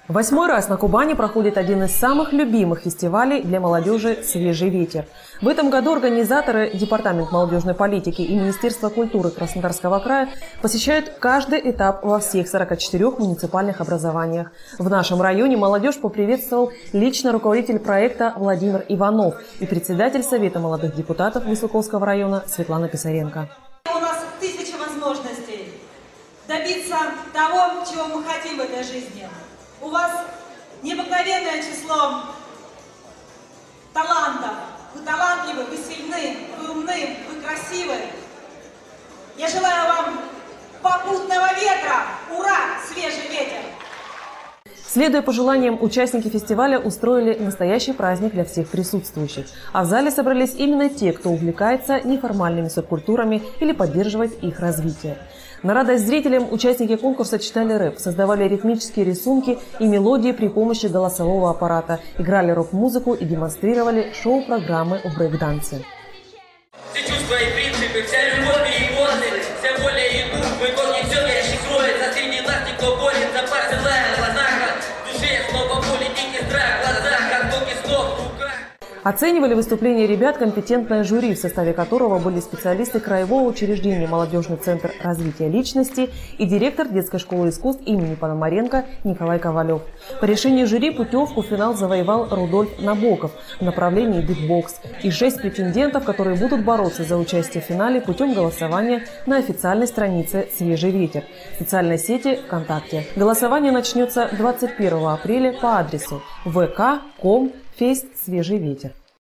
8-й раз на Кубани проходит один из самых любимых фестивалей для молодежи «Свежий ветер». В этом году организаторы Департамент молодежной политики и Министерство культуры Краснодарского края посещают каждый этап во всех 44 муниципальных образованиях. В нашем районе молодежь поприветствовал лично руководитель проекта Владимир Иванов и председатель Совета молодых депутатов Высоковского района Светлана Писаренко. У нас тысяча возможностей добиться того, чего мы хотим в этой жизни. У вас необыкновенное число талантов. Вы талантливы, вы сильны, вы умны, вы красивы. Я желаю вам попутного ветра. Ура! Свежий ветер! Следуя пожеланиям, участники фестиваля устроили настоящий праздник для всех присутствующих. А в зале собрались именно те, кто увлекается неформальными субкультурами или поддерживает их развитие. На радость зрителям участники конкурса читали рэп, создавали ритмические рисунки и мелодии при помощи голосового аппарата, играли рок-музыку и демонстрировали шоу-программы о брейк-дансе. Все чувства и принципы, вся любовь и эмоции, вся воля и дух, в итоге все вещи кроется, среди нас никто борется, парцелая в глазах, в душе снова боль и дикий страх, в глазах, как звуки снов в руках. Оценивали выступления ребят компетентное жюри, в составе которого были специалисты краевого учреждения «Молодежный центр развития личности» и директор детской школы искусств имени Пономаренко Николай Ковалев. По решению жюри путевку в финал завоевал Рудольф Набоков в направлении битбокс и 6 претендентов, которые будут бороться за участие в финале путем голосования на официальной странице «Свежий ветер» в социальной сети ВКонтакте. Голосование начнется 21 апреля по адресу vk.com/Свежий ветер.